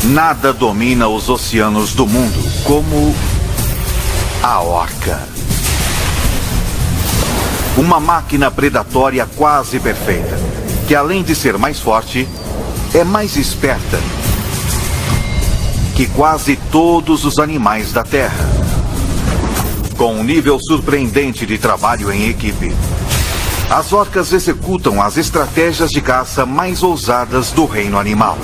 Nada domina os oceanos do mundo como a orca. Uma máquina predatória quase perfeita, que além de ser mais forte, é mais esperta que quase todos os animais da Terra. Com um nível surpreendente de trabalho em equipe, as orcas executam as estratégias de caça mais ousadas do reino animal.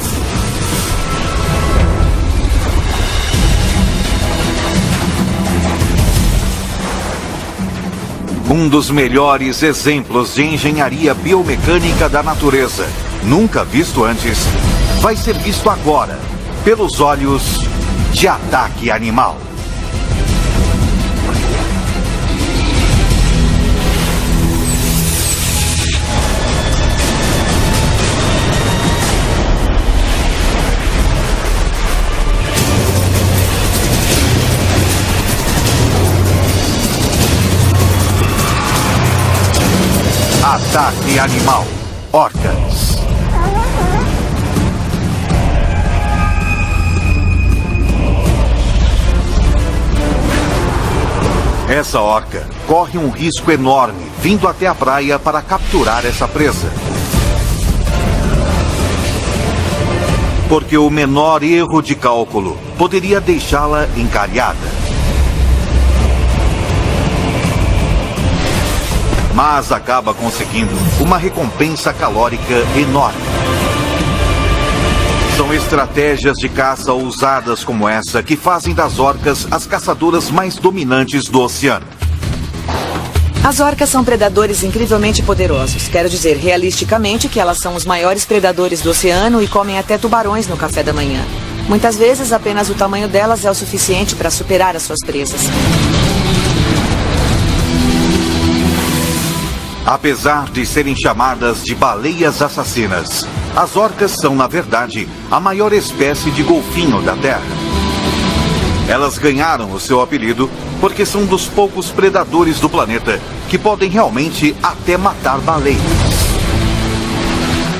Um dos melhores exemplos de engenharia biomecânica da natureza, nunca visto antes, vai ser visto agora, pelos olhos de Ataque Animal. Ataque Animal. Orcas. Essa orca corre um risco enorme vindo até a praia para capturar essa presa. Porque o menor erro de cálculo poderia deixá-la encalhada. Mas acaba conseguindo uma recompensa calórica enorme. São estratégias de caça ousadas como essa que fazem das orcas as caçadoras mais dominantes do oceano. As orcas são predadores incrivelmente poderosos. Quero dizer, realisticamente, que elas são os maiores predadores do oceano e comem até tubarões no café da manhã. Muitas vezes, apenas o tamanho delas é o suficiente para superar as suas presas. Apesar de serem chamadas de baleias assassinas, as orcas são, na verdade, a maior espécie de golfinho da Terra. Elas ganharam o seu apelido porque são dos poucos predadores do planeta que podem realmente até matar baleias.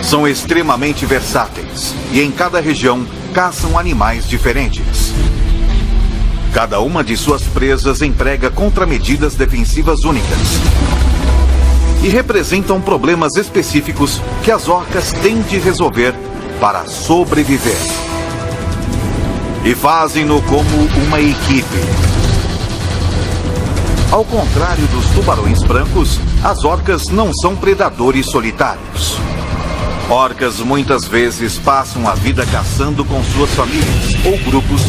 São extremamente versáteis e em cada região caçam animais diferentes. Cada uma de suas presas emprega contramedidas defensivas únicas e representam problemas específicos que as orcas têm de resolver para sobreviver. E fazem-no como uma equipe. Ao contrário dos tubarões brancos, as orcas não são predadores solitários. Orcas muitas vezes passam a vida caçando com suas famílias ou grupos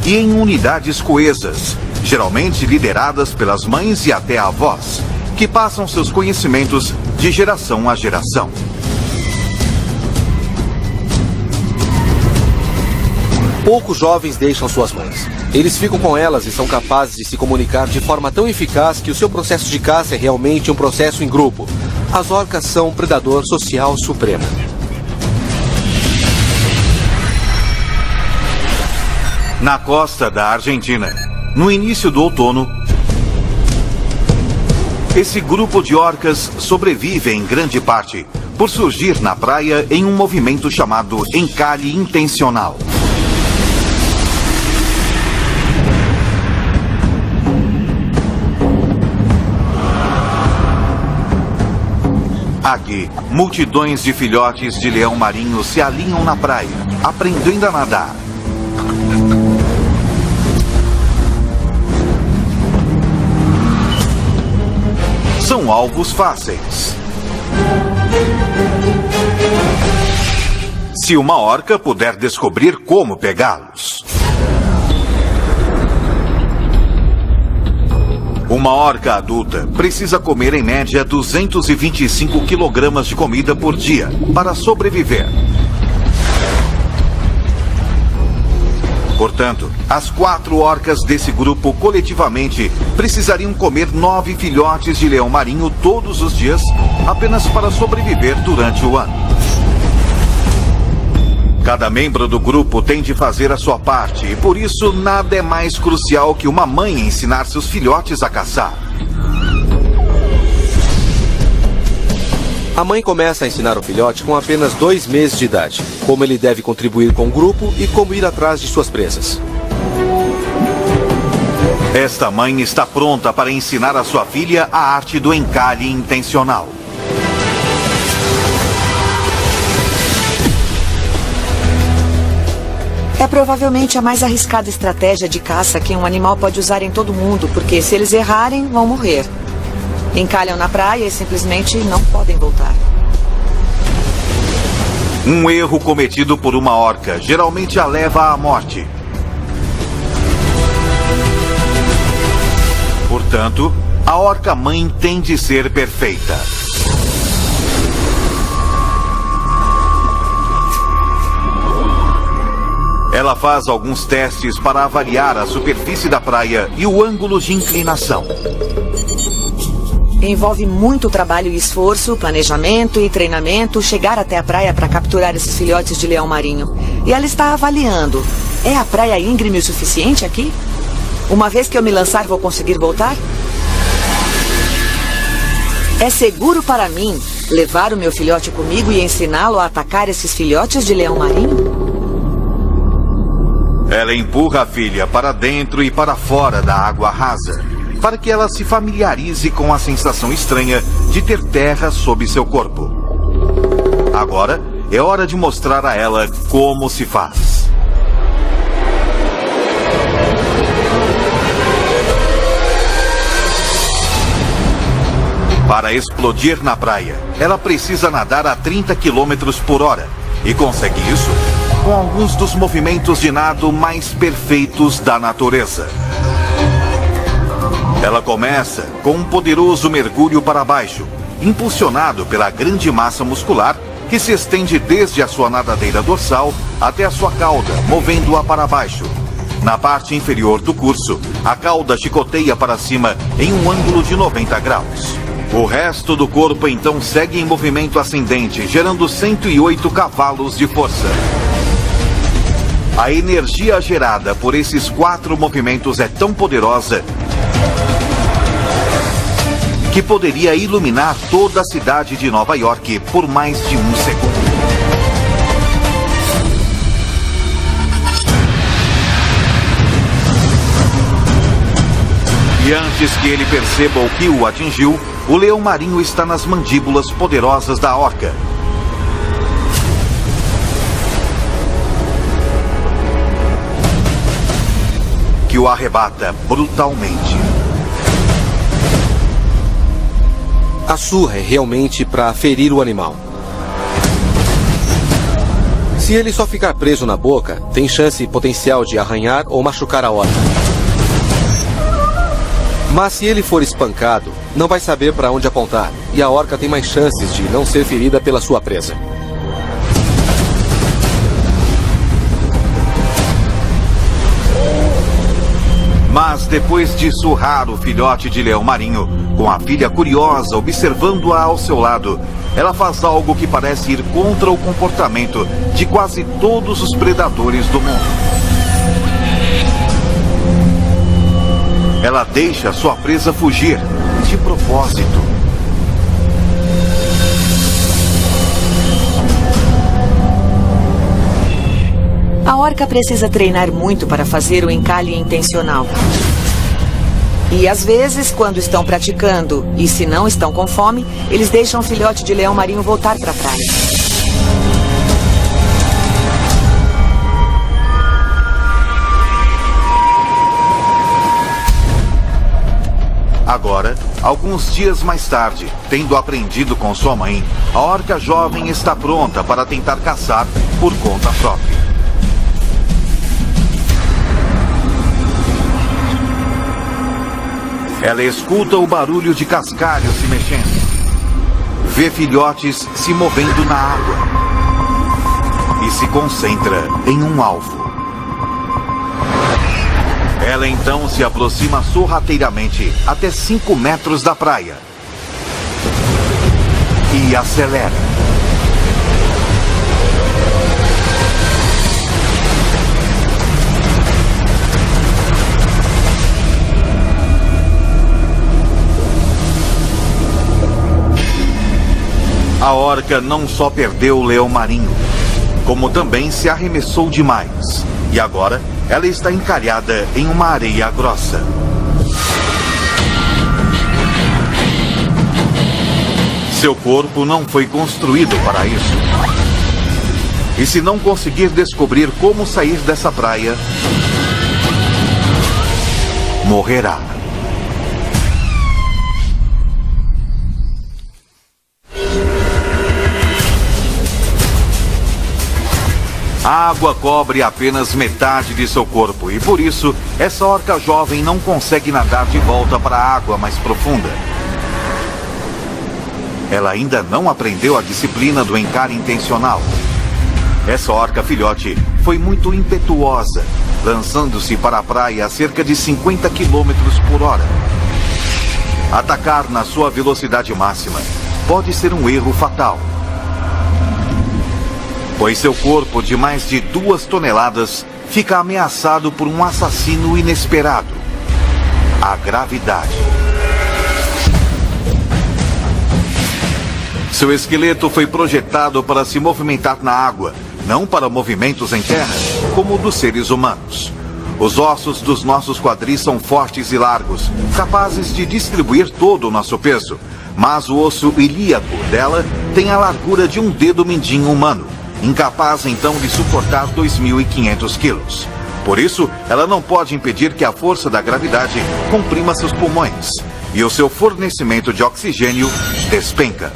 e em unidades coesas, geralmente lideradas pelas mães e até avós, que passam seus conhecimentos de geração a geração. Poucos jovens deixam suas mães. Eles ficam com elas e são capazes de se comunicar de forma tão eficaz que o seu processo de caça é realmente um processo em grupo. As orcas são um predador social supremo. Na costa da Argentina, no início do outono, esse grupo de orcas sobrevive em grande parte por surgir na praia em um movimento chamado encalhe intencional. Aqui, multidões de filhotes de leão marinho se alinham na praia, aprendendo a nadar. São alvos fáceis. Se uma orca puder descobrir como pegá-los. Uma orca adulta precisa comer em média 225 quilogramas de comida por dia para sobreviver. Portanto, as 4 orcas desse grupo coletivamente precisariam comer 9 filhotes de leão marinho todos os dias, apenas para sobreviver durante o ano. Cada membro do grupo tem de fazer a sua parte e por isso nada é mais crucial que uma mãe ensinar seus filhotes a caçar. A mãe começa a ensinar o filhote com apenas 2 meses de idade, como ele deve contribuir com o grupo e como ir atrás de suas presas. Esta mãe está pronta para ensinar a sua filha a arte do encalhe intencional. É provavelmente a mais arriscada estratégia de caça que um animal pode usar em todo mundo, porque se eles errarem, vão morrer. Encalham na praia e simplesmente não podem voltar. Um erro cometido por uma orca geralmente a leva à morte. Portanto, a orca-mãe tem de ser perfeita. Ela faz alguns testes para avaliar a superfície da praia e o ângulo de inclinação. Envolve muito trabalho e esforço, planejamento e treinamento chegar até a praia para capturar esses filhotes de leão marinho. E ela está avaliando. É a praia íngreme o suficiente aqui? Uma vez que eu me lançar, vou conseguir voltar? É seguro para mim levar o meu filhote comigo e ensiná-lo a atacar esses filhotes de leão marinho? Ela empurra a filha para dentro e para fora da água rasa, para que ela se familiarize com a sensação estranha de ter terra sob seu corpo. Agora é hora de mostrar a ela como se faz. Para explodir na praia, ela precisa nadar a 30 km por hora e consegue isso com alguns dos movimentos de nado mais perfeitos da natureza. Ela começa com um poderoso mergulho para baixo, impulsionado pela grande massa muscular que se estende desde a sua nadadeira dorsal até a sua cauda, movendo-a para baixo. Na parte inferior do curso, a cauda chicoteia para cima em um ângulo de 90 graus. O resto do corpo então segue em movimento ascendente, gerando 108 cavalos de força. A energia gerada por esses 4 movimentos é tão poderosa que poderia iluminar toda a cidade de Nova York por mais de um segundo. E antes que ele perceba o que o atingiu, o leão marinho está nas mandíbulas poderosas da orca. Que o arrebata brutalmente. A surra é realmente para ferir o animal. Se ele só ficar preso na boca, tem chance potencial de arranhar ou machucar a orca. Mas se ele for espancado, não vai saber para onde apontar, e a orca tem mais chances de não ser ferida pela sua presa. Mas depois de surrar o filhote de leão marinho, com a filha curiosa observando-a ao seu lado, ela faz algo que parece ir contra o comportamento de quase todos os predadores do mundo. Ela deixa sua presa fugir, de propósito. A orca precisa treinar muito para fazer o encalhe intencional. E às vezes, quando estão praticando e se não estão com fome, eles deixam o filhote de leão marinho voltar para a praia. Agora, alguns dias mais tarde, tendo aprendido com sua mãe, a orca jovem está pronta para tentar caçar por conta própria. Ela escuta o barulho de cascalho se mexendo. Vê filhotes se movendo na água. E se concentra em um alvo. Ela então se aproxima sorrateiramente até 5 metros da praia. E acelera. A A orca não só perdeu o leão marinho, como também se arremessou demais. E agora ela está encalhada em uma areia grossa. Seu corpo não foi construído para isso. E se não conseguir descobrir como sair dessa praia, morrerá. A água cobre apenas metade de seu corpo e por isso essa orca jovem não consegue nadar de volta para a água mais profunda. Ela ainda não aprendeu a disciplina do encare intencional. Essa orca filhote foi muito impetuosa, lançando-se para a praia a cerca de 50 km por hora. Atacar na sua velocidade máxima pode ser um erro fatal, pois seu corpo de mais de 2 toneladas fica ameaçado por um assassino inesperado: a gravidade. Seu esqueleto foi projetado para se movimentar na água, não para movimentos em terra, como o dos seres humanos. Os ossos dos nossos quadris são fortes e largos, capazes de distribuir todo o nosso peso, mas o osso ilíaco dela tem a largura de um dedo mindinho humano, incapaz então de suportar 2.500 quilos. Por isso, ela não pode impedir que a força da gravidade comprima seus pulmões, e o seu fornecimento de oxigênio despenca.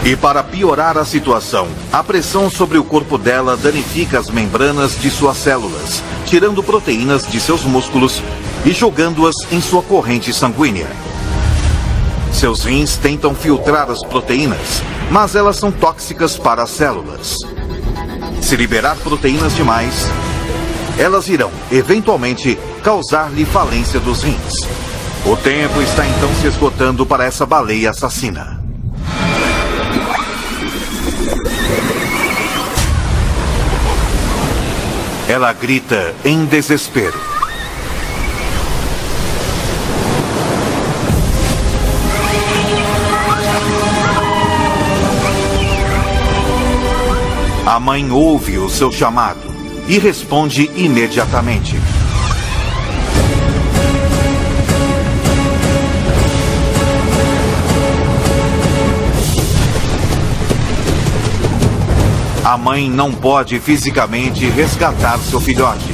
E para piorar a situação, a pressão sobre o corpo dela danifica as membranas de suas células, tirando proteínas de seus músculos e jogando-as em sua corrente sanguínea. Seus rins tentam filtrar as proteínas, mas elas são tóxicas para as células. Se liberar proteínas demais, elas irão, eventualmente, causar-lhe falência dos rins. O tempo está então se esgotando para essa baleia assassina. Ela grita em desespero. A mãe ouve o seu chamado e responde imediatamente. A mãe não pode fisicamente resgatar seu filhote,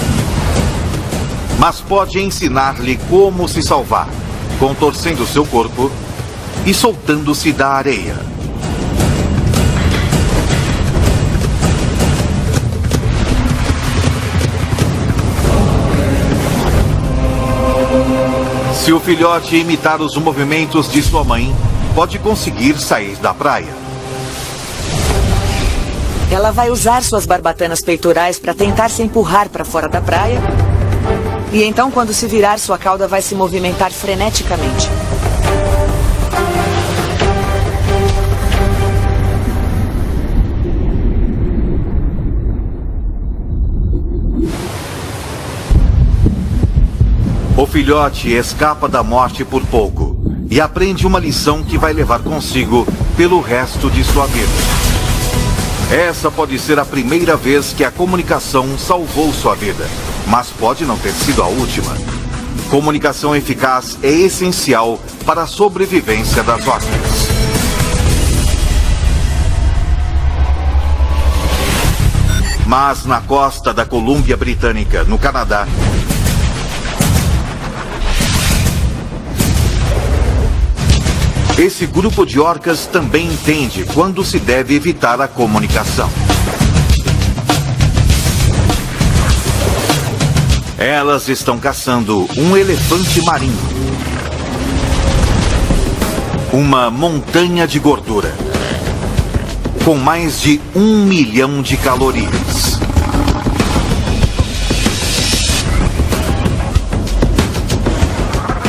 mas pode ensinar-lhe como se salvar, contorcendo seu corpo e soltando-se da areia. Se o filhote imitar os movimentos de sua mãe, pode conseguir sair da praia. Ela vai usar suas barbatanas peitorais para tentar se empurrar para fora da praia. E então, quando se virar, sua cauda vai se movimentar freneticamente. O filhote escapa da morte por pouco e aprende uma lição que vai levar consigo pelo resto de sua vida. Essa pode ser a primeira vez que a comunicação salvou sua vida, mas pode não ter sido a última. Comunicação eficaz é essencial para a sobrevivência das orcas. Mas na costa da Colômbia Britânica, no Canadá, esse grupo de orcas também entende quando se deve evitar a comunicação. Elas estão caçando um elefante marinho. Uma montanha de gordura, com mais de 1 milhão de calorias.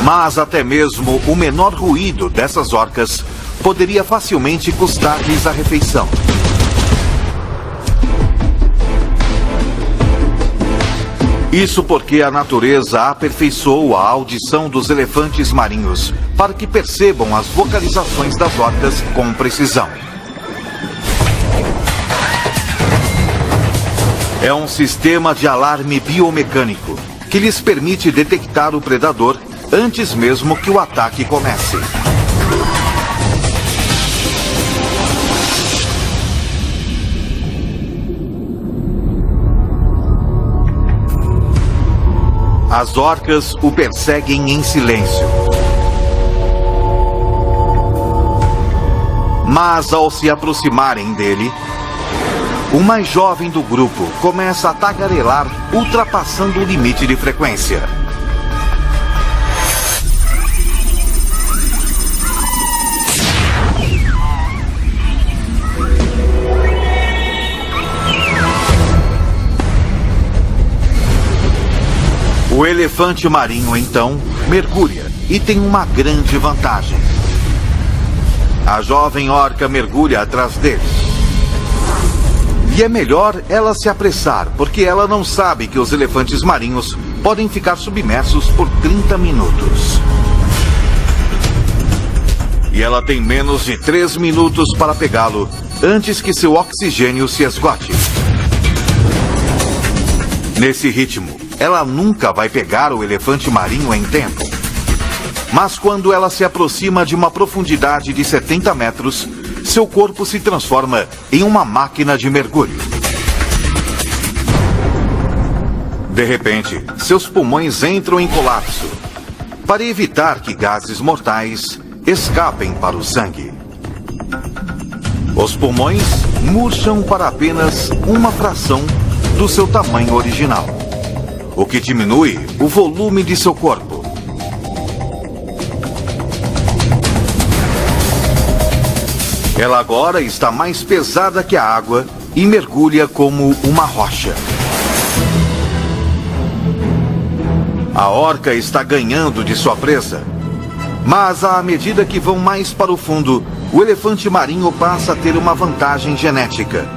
Mas até mesmo o menor ruído dessas orcas poderia facilmente custar-lhes a refeição. Isso porque a natureza aperfeiçoou a audição dos elefantes marinhos para que percebam as vocalizações das orcas com precisão. É um sistema de alarme biomecânico que lhes permite detectar o predador antes mesmo que o ataque comece. As orcas o perseguem em silêncio. Mas ao se aproximarem dele, o mais jovem do grupo começa a tagarelar, ultrapassando o limite de frequência. O elefante marinho, então, mergulha e tem uma grande vantagem. A jovem orca mergulha atrás dele. E é melhor ela se apressar, porque ela não sabe que os elefantes marinhos podem ficar submersos por 30 minutos. E ela tem menos de 3 minutos para pegá-lo antes que seu oxigênio se esgote. Nesse ritmo, ela nunca vai pegar o elefante marinho em tempo. Mas quando ela se aproxima de uma profundidade de 70 metros, seu corpo se transforma em uma máquina de mergulho. De repente, seus pulmões entram em colapso, para evitar que gases mortais escapem para o sangue. Os pulmões murcham para apenas uma fração do seu tamanho original, o que diminui o volume de seu corpo. Ela agora está mais pesada que a água e mergulha como uma rocha. A orca está ganhando de sua presa, mas à medida que vão mais para o fundo, o elefante marinho passa a ter uma vantagem genética.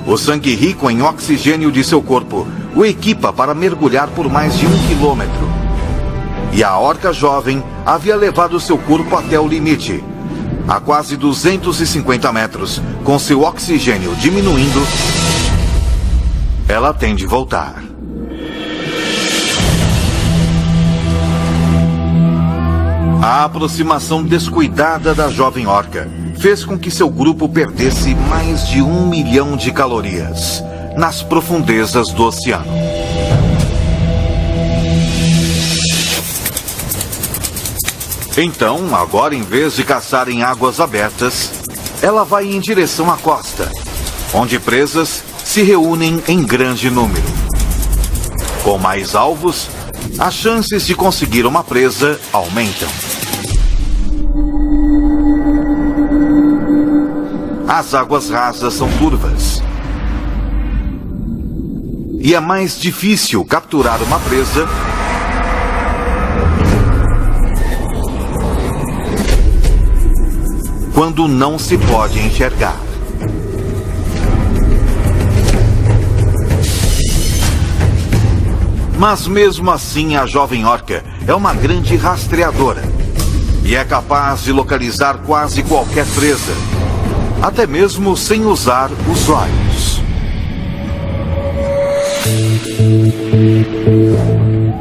O sangue rico em oxigênio de seu corpo o equipa para mergulhar por mais de 1 quilômetro. E a orca jovem havia levado seu corpo até o limite. A quase 250 metros, com seu oxigênio diminuindo, ela tem de voltar. A aproximação descuidada da jovem orca fez com que seu grupo perdesse mais de 1 milhão de calorias nas profundezas do oceano. Então, agora em vez de caçar em águas abertas, ela vai em direção à costa, onde presas se reúnem em grande número. Com mais alvos, as chances de conseguir uma presa aumentam. As águas rasas são turvas. E é mais difícil capturar uma presa quando não se pode enxergar. Mas mesmo assim, a jovem orca é uma grande rastreadora e é capaz de localizar quase qualquer presa, até mesmo sem usar os olhos.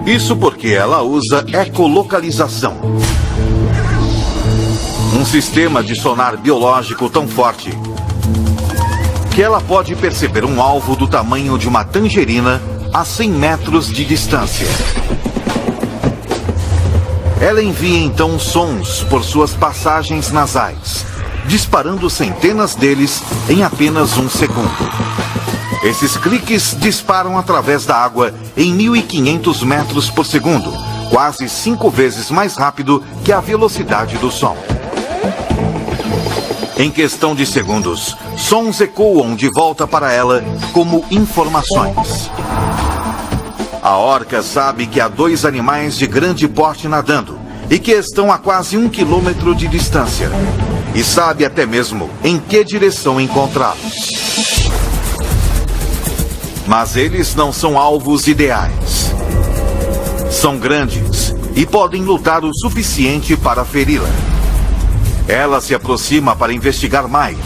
Isso porque ela usa ecolocalização, um sistema de sonar biológico tão forte que ela pode perceber um alvo do tamanho de uma tangerina a 100 metros de distância. Ela envia então sons por suas passagens nasais, disparando centenas deles em apenas 1 segundo. Esses cliques disparam através da água em 1.500 metros por segundo, quase 5 vezes mais rápido que a velocidade do som. Em questão de segundos, sons ecoam de volta para ela como informações. A orca sabe que há 2 animais de grande porte nadando e que estão a quase 1 quilômetro de distância. E sabe até mesmo em que direção encontrá-los. Mas eles não são alvos ideais. São grandes e podem lutar o suficiente para feri-la. Ela se aproxima para investigar mais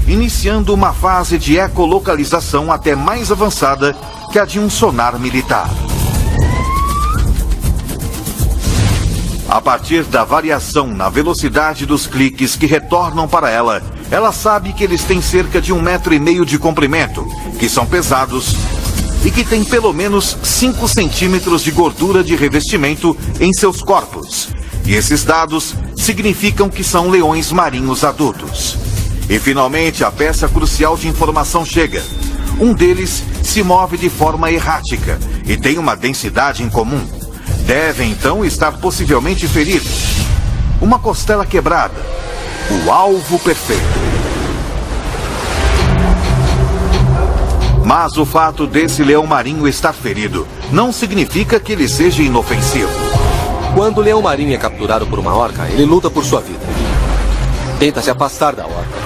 iniciando uma fase de ecolocalização até mais avançada que a de um sonar militar. A partir da variação na velocidade dos cliques que retornam para ela, ela sabe que eles têm cerca de 1,5 metro de comprimento, que são pesados e que têm pelo menos 5 centímetros de gordura de revestimento em seus corpos. E esses dados significam que são leões marinhos adultos. E finalmente a peça crucial de informação chega. Um deles se move de forma errática e tem uma densidade incomum. Devem então estar possivelmente feridos. Uma costela quebrada. O alvo perfeito. Mas o fato desse leão marinho estar ferido não significa que ele seja inofensivo. Quando o leão marinho é capturado por uma orca, ele luta por sua vida. Tenta se afastar da orca.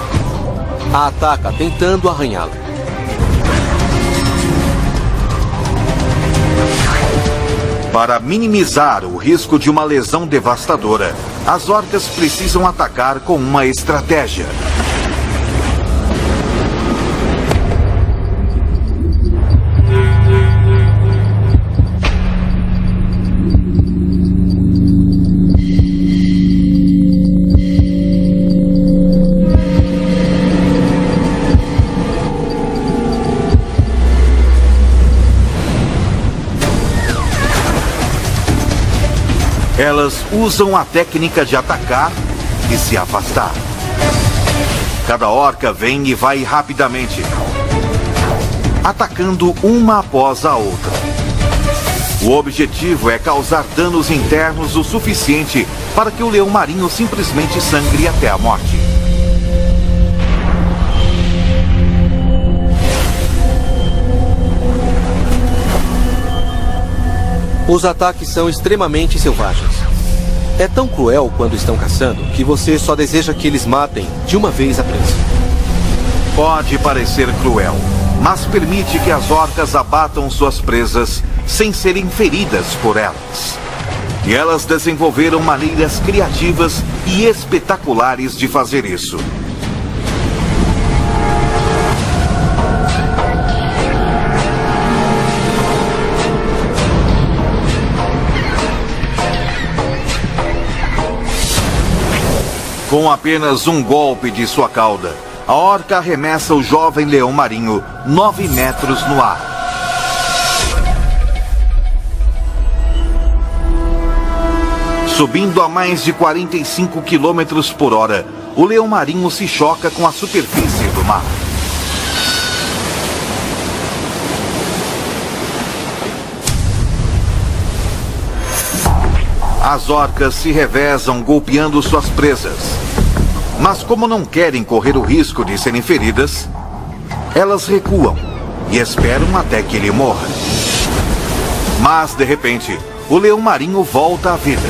A ataca tentando arranhá-la. Para minimizar o risco de uma lesão devastadora, as orcas precisam atacar com uma estratégia. Elas usam a técnica de atacar e se afastar. Cada orca vem e vai rapidamente, atacando uma após a outra. O objetivo é causar danos internos o suficiente para que o leão marinho simplesmente sangre até a morte. Os ataques são extremamente selvagens. É tão cruel quando estão caçando que você só deseja que eles matem de uma vez a presa. Pode parecer cruel, mas permite que as orcas abatam suas presas sem serem feridas por elas. E elas desenvolveram maneiras criativas e espetaculares de fazer isso. Com apenas um golpe de sua cauda, a orca arremessa o jovem leão marinho 9 metros no ar. Subindo a mais de 45 quilômetros por hora, o leão marinho se choca com a superfície do mar. As orcas se revezam golpeando suas presas. Mas como não querem correr o risco de serem feridas, elas recuam e esperam até que ele morra. Mas, de repente, o leão marinho volta à vida.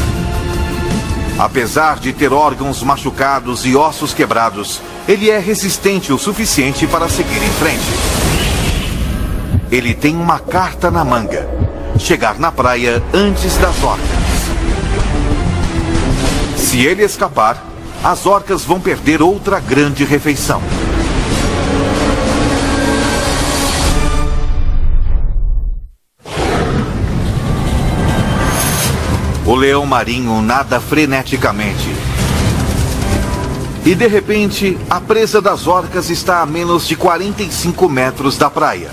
Apesar de ter órgãos machucados e ossos quebrados, ele é resistente o suficiente para seguir em frente. Ele tem uma carta na manga: chegar na praia antes das orcas. Se ele escapar, as orcas vão perder outra grande refeição. O leão marinho nada freneticamente. E de repente, a presa das orcas está a menos de 45 metros da praia.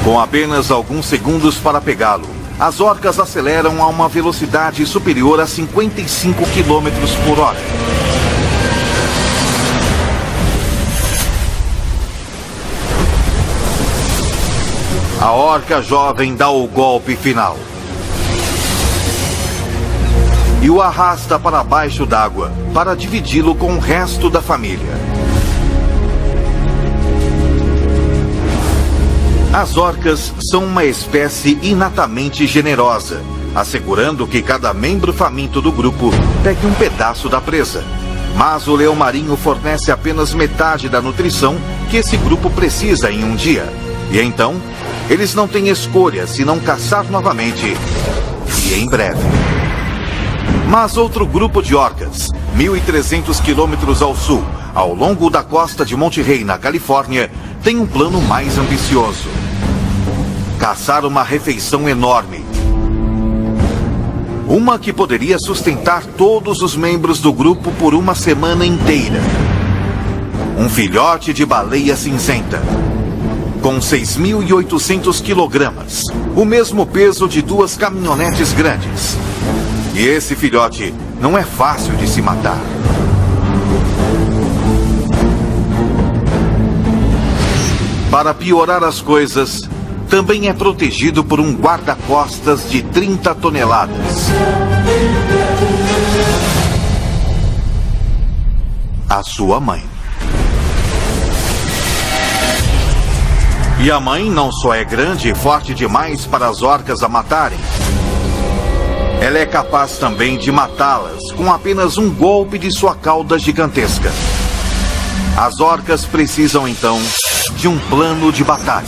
Com apenas alguns segundos para pegá-lo, as orcas aceleram a uma velocidade superior a 55 quilômetros por hora. A orca jovem dá o golpe final e o arrasta para baixo d'água para dividi-lo com o resto da família. As orcas são uma espécie inatamente generosa, assegurando que cada membro faminto do grupo pegue um pedaço da presa. Mas o leão marinho fornece apenas metade da nutrição que esse grupo precisa em um dia. E então, eles não têm escolha senão caçar novamente, e em breve. Mas outro grupo de orcas, 1.300 quilômetros ao sul, ao longo da costa de Monte Rey, na Califórnia, tem um plano mais ambicioso: caçar uma refeição enorme. Uma que poderia sustentar todos os membros do grupo por uma semana inteira. Um filhote de baleia cinzenta, com 6.800 quilogramas, o mesmo peso de 2 caminhonetes grandes. E esse filhote não é fácil de se matar. Para piorar as coisas, também é protegido por um guarda-costas de 30 toneladas. A sua mãe. E a mãe não só é grande e forte demais para as orcas a matarem. Ela é capaz também de matá-las com apenas um golpe de sua cauda gigantesca. As orcas precisam, então, de um plano de batalha.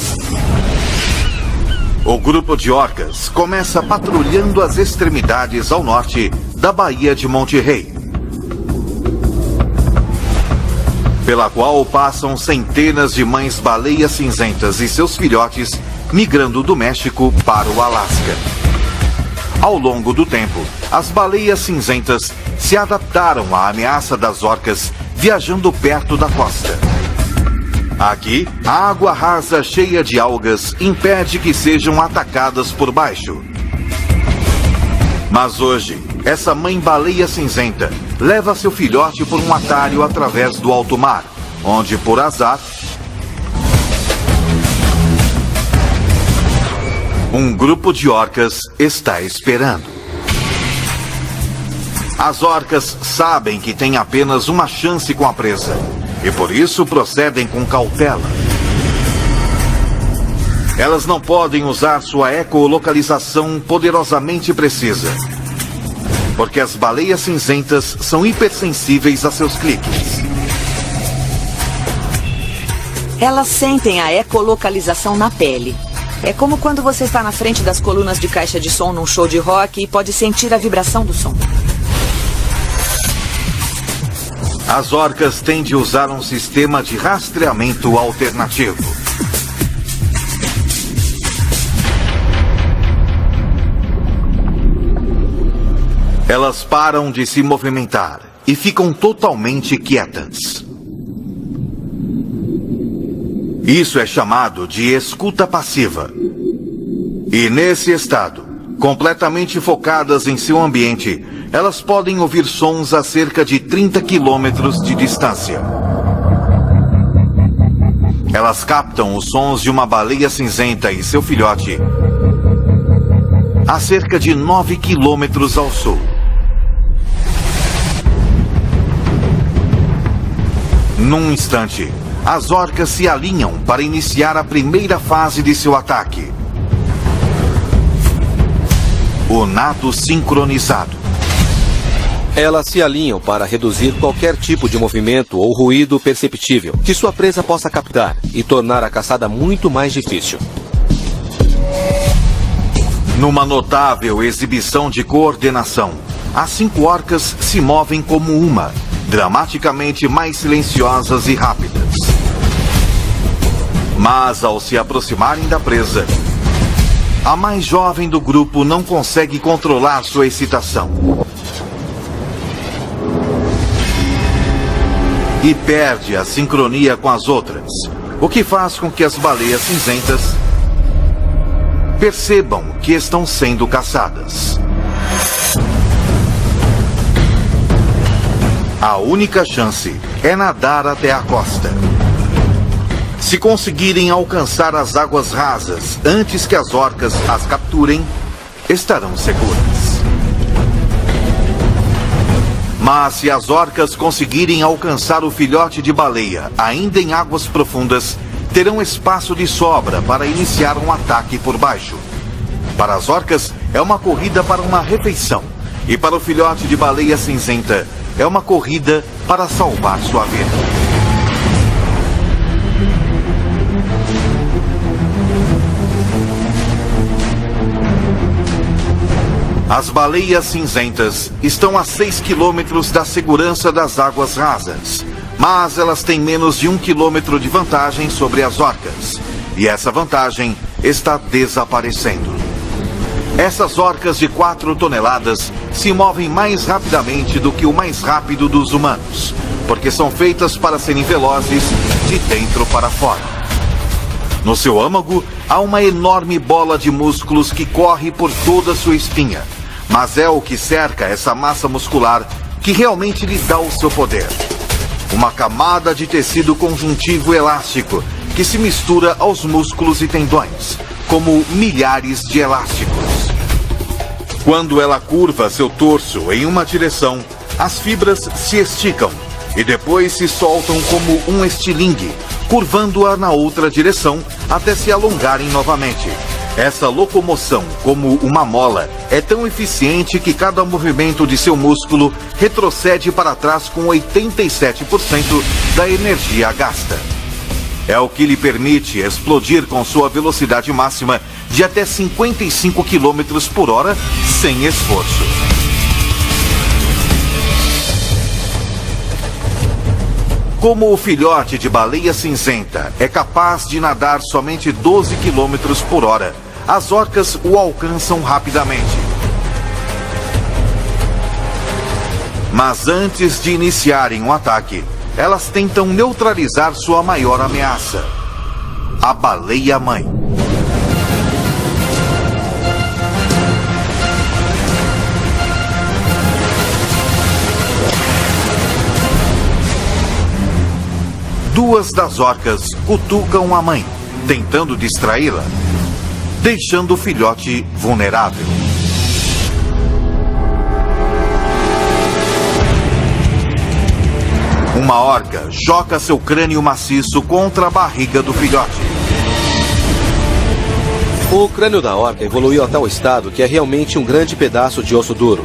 O grupo de orcas começa patrulhando as extremidades ao norte da Baía de Monte Rey, pela qual passam centenas de mães baleias cinzentas e seus filhotes migrando do México para o Alasca. Ao longo do tempo, as baleias cinzentas se adaptaram à ameaça das orcas viajando perto da costa. Aqui, a água rasa cheia de algas impede que sejam atacadas por baixo. Mas hoje, essa mãe baleia cinzenta leva seu filhote por um atalho através do alto mar, onde, por azar, um grupo de orcas está esperando. As orcas sabem que têm apenas uma chance com a presa e por isso procedem com cautela. Elas não podem usar sua ecolocalização poderosamente precisa, porque as baleias cinzentas são hipersensíveis a seus cliques. Elas sentem a ecolocalização na pele. É como quando você está na frente das colunas de caixa de som num show de rock e pode sentir a vibração do som. As orcas têm de usar um sistema de rastreamento alternativo. Elas param de se movimentar e ficam totalmente quietas. Isso é chamado de escuta passiva. E nesse estado, completamente focadas em seu ambiente, elas podem ouvir sons a cerca de 30 quilômetros de distância. Elas captam os sons de uma baleia cinzenta e seu filhote a cerca de 9 quilômetros ao sul. Num instante, as orcas se alinham para iniciar a primeira fase de seu ataque: o nado sincronizado. Elas se alinham para reduzir qualquer tipo de movimento ou ruído perceptível que sua presa possa captar e tornar a caçada muito mais difícil. Numa notável exibição de coordenação, as 5 orcas se movem como uma, dramaticamente mais silenciosas e rápidas. Mas ao se aproximarem da presa, a mais jovem do grupo não consegue controlar sua excitação e perde a sincronia com as outras, o que faz com que as baleias cinzentas percebam que estão sendo caçadas. A única chance é nadar até a costa. Se conseguirem alcançar as águas rasas antes que as orcas as capturem, estarão seguras. Mas se as orcas conseguirem alcançar o filhote de baleia ainda em águas profundas, terão espaço de sobra para iniciar um ataque por baixo. Para as orcas, é uma corrida para uma refeição. E para o filhote de baleia cinzenta, é uma corrida para salvar sua vida. As baleias cinzentas estão a 6 quilômetros da segurança das águas rasas, mas elas têm menos de 1 quilômetro de vantagem sobre as orcas. E essa vantagem está desaparecendo. Essas orcas de 4 toneladas se movem mais rapidamente do que o mais rápido dos humanos, porque são feitas para serem velozes de dentro para fora. No seu âmago, há uma enorme bola de músculos que corre por toda a sua espinha, mas é o que cerca essa massa muscular que realmente lhe dá o seu poder. Uma camada de tecido conjuntivo elástico que se mistura aos músculos e tendões, como milhares de elásticos. Quando ela curva seu torso em uma direção, as fibras se esticam e depois se soltam como um estilingue, curvando-a na outra direção até se alongarem novamente. Essa locomoção, como uma mola, é tão eficiente que cada movimento de seu músculo retrocede para trás com 87% da energia gasta. É o que lhe permite explodir com sua velocidade máxima de até 55 km por hora sem esforço. Como o filhote de baleia cinzenta é capaz de nadar somente 12 km por hora, as orcas o alcançam rapidamente. Mas antes de iniciarem um ataque, elas tentam neutralizar sua maior ameaça: a baleia-mãe. Duas das orcas cutucam a mãe, tentando distraí-la, deixando o filhote vulnerável. Uma orca joga seu crânio maciço contra a barriga do filhote. O crânio da orca evoluiu a tal estado que é realmente um grande pedaço de osso duro.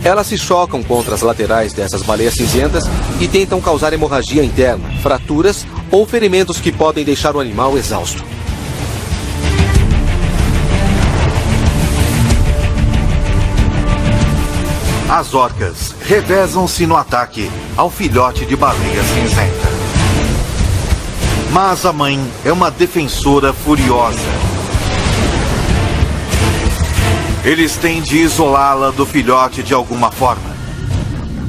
Elas se chocam contra as laterais dessas baleias cinzentas e tentam causar hemorragia interna, fraturas ou ferimentos que podem deixar o animal exausto. As orcas revezam-se no ataque ao filhote de baleia cinzenta. Mas a mãe é uma defensora furiosa. Eles têm de isolá-la do filhote de alguma forma.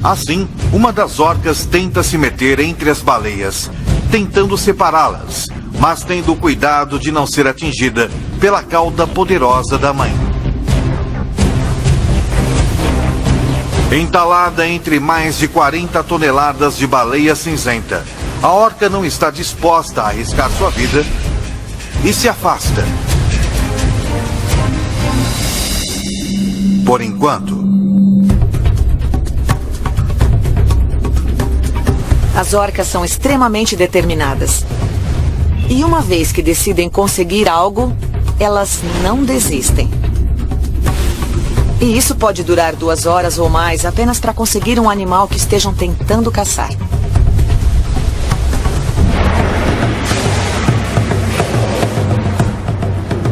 Assim, uma das orcas tenta se meter entre as baleias, tentando separá-las, mas tendo cuidado de não ser atingida pela cauda poderosa da mãe. Entalada entre mais de 40 toneladas de baleia cinzenta, a orca não está disposta a arriscar sua vida e se afasta. Por enquanto. As orcas são extremamente determinadas. E uma vez que decidem conseguir algo, elas não desistem. E isso pode durar 2 horas ou mais apenas para conseguir um animal que estejam tentando caçar.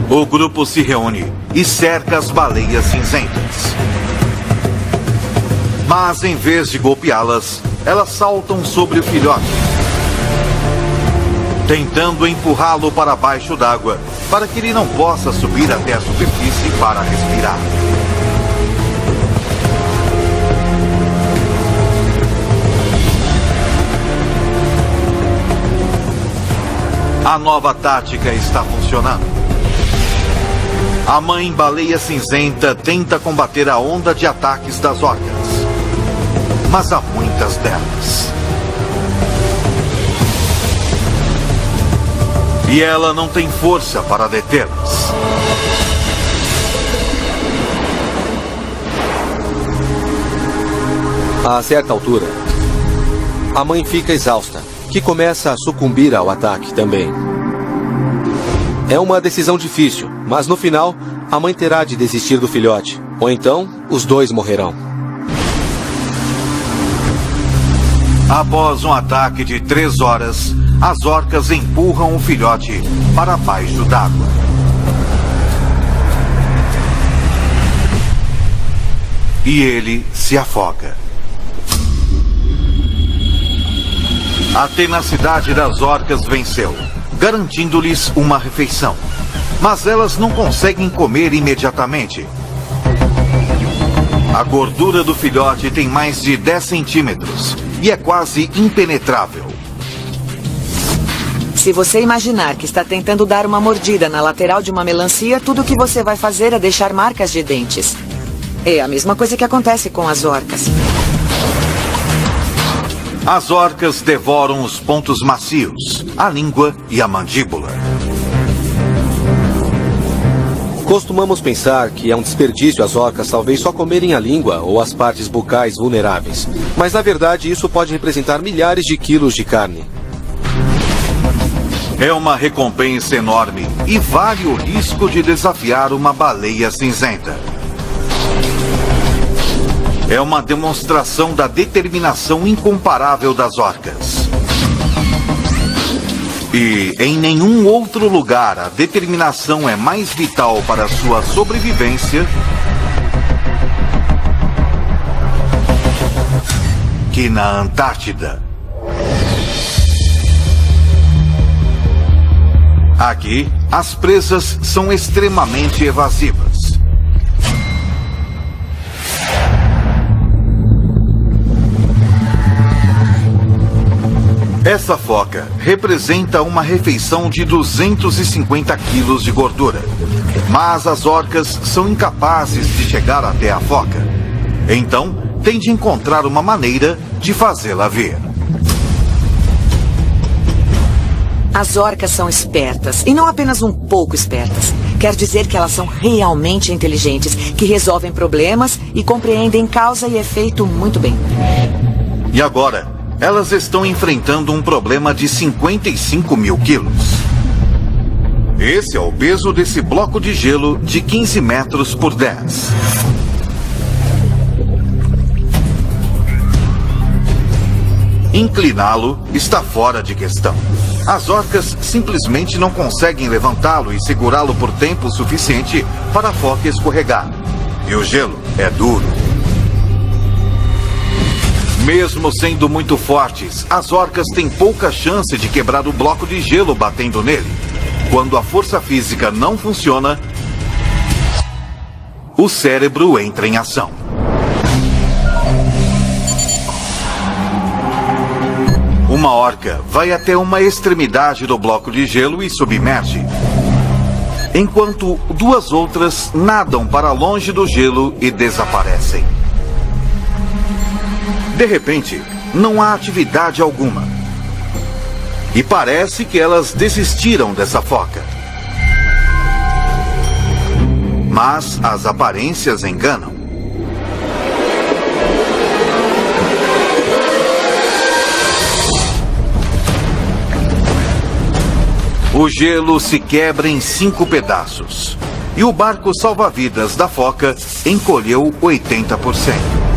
O grupo se reúne e cerca as baleias cinzentas. Mas em vez de golpeá-las, elas saltam sobre o filhote, tentando empurrá-lo para baixo d'água, para que ele não possa subir até a superfície para respirar. A nova tática está funcionando. A mãe baleia cinzenta tenta combater a onda de ataques das orcas, mas há muitas delas. E ela não tem força para detê-las. A certa altura, a mãe fica exausta, que começa a sucumbir ao ataque também. É uma decisão difícil, mas no final, a mãe terá de desistir do filhote, ou então os dois morrerão. Após um ataque de 3 horas, as orcas empurram o filhote para baixo d'água. e ele se afoga. A tenacidade das orcas venceu, garantindo-lhes uma refeição. Mas elas não conseguem comer imediatamente. A gordura do filhote tem mais de 10 centímetros e é quase impenetrável. Se você imaginar que está tentando dar uma mordida na lateral de uma melancia, tudo o que você vai fazer é deixar marcas de dentes. É a mesma coisa que acontece com as orcas. As orcas devoram os pontos macios, a língua e a mandíbula. Costumamos pensar que é um desperdício as orcas talvez só comerem a língua ou as partes bucais vulneráveis. Mas na verdade isso pode representar milhares de quilos de carne. É uma recompensa enorme e vale o risco de desafiar uma baleia cinzenta. É uma demonstração da determinação incomparável das orcas. E em nenhum outro lugar a determinação é mais vital para a sua sobrevivência que na Antártida. Aqui, as presas são extremamente evasivas. Essa foca representa uma refeição de 250 quilos de gordura. Mas as orcas são incapazes de chegar até a foca. Então, tem de encontrar uma maneira de fazê-la ver. As orcas são espertas, e não apenas um pouco espertas. Quer dizer que elas são realmente inteligentes, que resolvem problemas e compreendem causa e efeito muito bem. E agora, elas estão enfrentando um problema de 55 mil quilos. Esse é o peso desse bloco de gelo de 15 metros por 10. Incliná-lo está fora de questão. As orcas simplesmente não conseguem levantá-lo e segurá-lo por tempo suficiente para a foca escorregar. E o gelo é duro. Mesmo sendo muito fortes, as orcas têm pouca chance de quebrar o bloco de gelo batendo nele. Quando a força física não funciona, o cérebro entra em ação. Uma orca vai até uma extremidade do bloco de gelo e submerge, enquanto duas outras nadam para longe do gelo e desaparecem. De repente, não há atividade alguma. E parece que elas desistiram dessa foca. Mas as aparências enganam. O gelo se quebra em 5 pedaços. E o barco salva-vidas da foca encolheu 80%.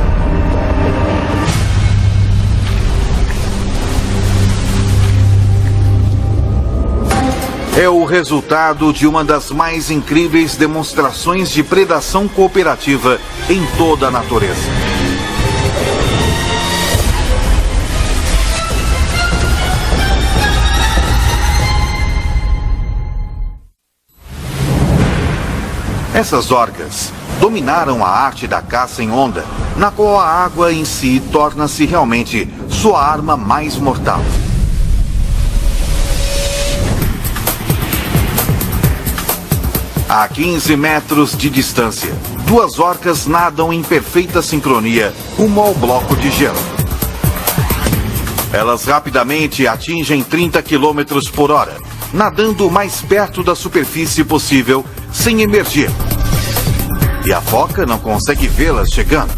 É o resultado de uma das mais incríveis demonstrações de predação cooperativa em toda a natureza. Essas orcas dominaram a arte da caça em onda, na qual a água em si torna-se realmente sua arma mais mortal. A 15 metros de distância, duas orcas nadam em perfeita sincronia rumo ao bloco de gelo. Elas rapidamente atingem 30 km por hora, nadando o mais perto da superfície possível sem emergir. E a foca não consegue vê-las chegando.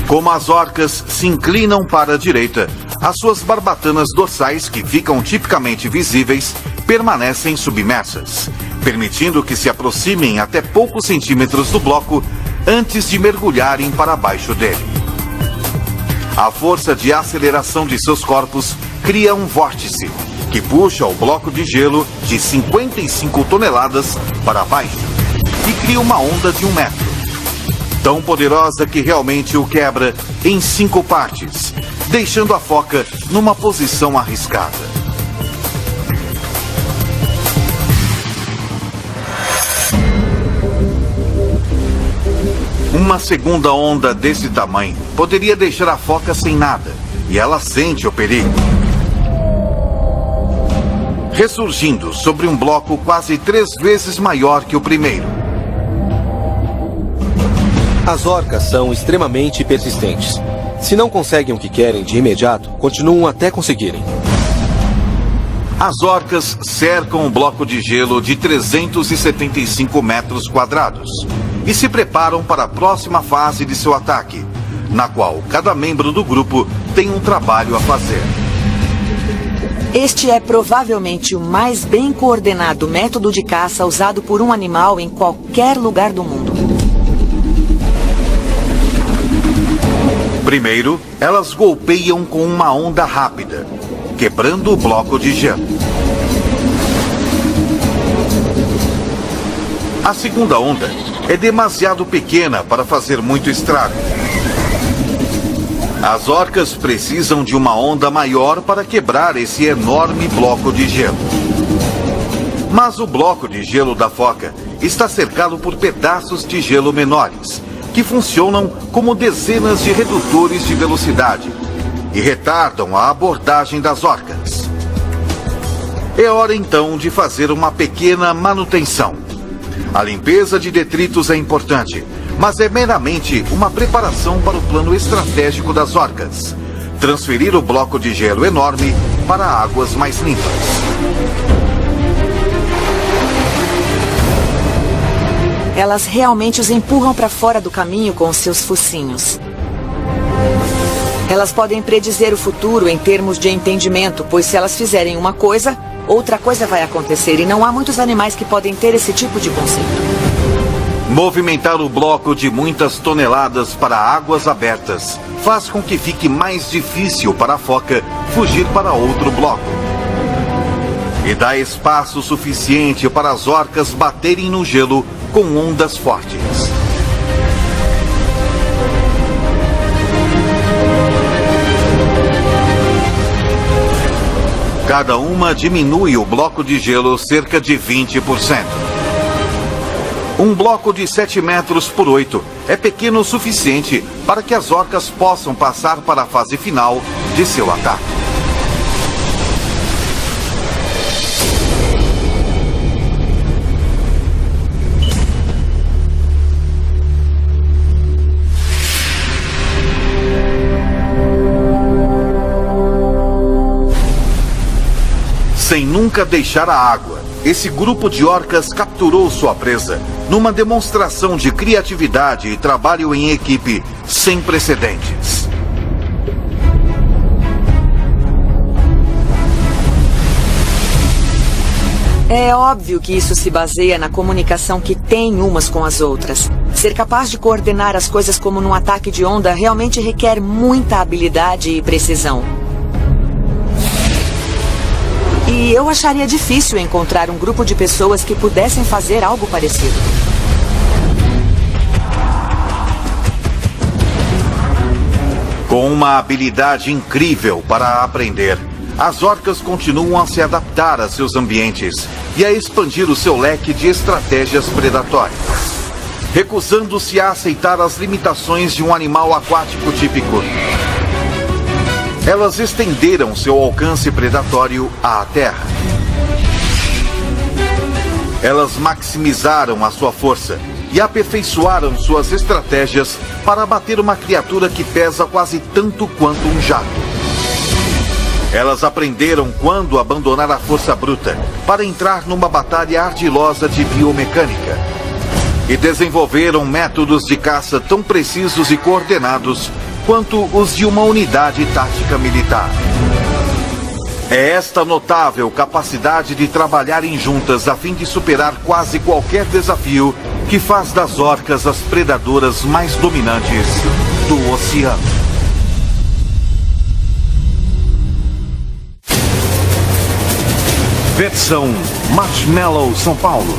Como as orcas se inclinam para a direita, as suas barbatanas dorsais, que ficam tipicamente visíveis, permanecem submersas, permitindo que se aproximem até poucos centímetros do bloco antes de mergulharem para baixo dele. A força de aceleração de seus corpos cria um vórtice que puxa o bloco de gelo de 55 toneladas para baixo. e cria uma onda de 1 metro. Tão poderosa que realmente o quebra em 5 partes, deixando a foca numa posição arriscada. Uma segunda onda desse tamanho poderia deixar a foca sem nada, e ela sente o perigo. Ressurgindo sobre um bloco quase 3 vezes maior que o primeiro. As orcas são extremamente persistentes. Se não conseguem o que querem de imediato, continuam até conseguirem. As orcas cercam um bloco de gelo de 375 metros quadrados e se preparam para a próxima fase de seu ataque, na qual cada membro do grupo tem um trabalho a fazer. Este é provavelmente o mais bem coordenado método de caça usado por um animal em qualquer lugar do mundo. Primeiro, elas golpeiam com uma onda rápida, quebrando o bloco de gelo. A segunda onda é demasiado pequena para fazer muito estrago. As orcas precisam de uma onda maior para quebrar esse enorme bloco de gelo. Mas o bloco de gelo da foca está cercado por pedaços de gelo menores, que funcionam como dezenas de redutores de velocidade e retardam a abordagem das orcas. É hora então de fazer uma pequena manutenção. A limpeza de detritos é importante, mas é meramente uma preparação para o plano estratégico das orcas: transferir o bloco de gelo enorme para águas mais limpas. Elas realmente os empurram para fora do caminho com seus focinhos. Elas podem predizer o futuro em termos de entendimento, pois se elas fizerem uma coisa, outra coisa vai acontecer, e não há muitos animais que podem ter esse tipo de conceito. Movimentar o bloco de muitas toneladas para águas abertas faz com que fique mais difícil para a foca fugir para outro bloco. E dá espaço suficiente para as orcas baterem no gelo com ondas fortes. Cada uma diminui o bloco de gelo cerca de 20%. Um bloco de 7 metros por 8 é pequeno o suficiente para que as orcas possam passar para a fase final de seu ataque. Sem nunca deixar a água, esse grupo de orcas capturou sua presa numa demonstração de criatividade e trabalho em equipe sem precedentes. É óbvio que isso se baseia na comunicação que têm umas com as outras. Ser capaz de coordenar as coisas como num ataque de onda realmente requer muita habilidade e precisão. E eu acharia difícil encontrar um grupo de pessoas que pudessem fazer algo parecido. Com uma habilidade incrível para aprender, as orcas continuam a se adaptar a seus ambientes e a expandir o seu leque de estratégias predatórias, recusando-se a aceitar as limitações de um animal aquático típico. Elas estenderam seu alcance predatório à terra. Elas maximizaram a sua força e aperfeiçoaram suas estratégias para abater uma criatura que pesa quase tanto quanto um jato. Elas aprenderam quando abandonar a força bruta para entrar numa batalha ardilosa de biomecânica. E desenvolveram métodos de caça tão precisos e coordenados quanto os de uma unidade tática militar. É esta notável capacidade de trabalharem juntas a fim de superar quase qualquer desafio que faz das orcas as predadoras mais dominantes do oceano. Versão Marshmallow São Paulo.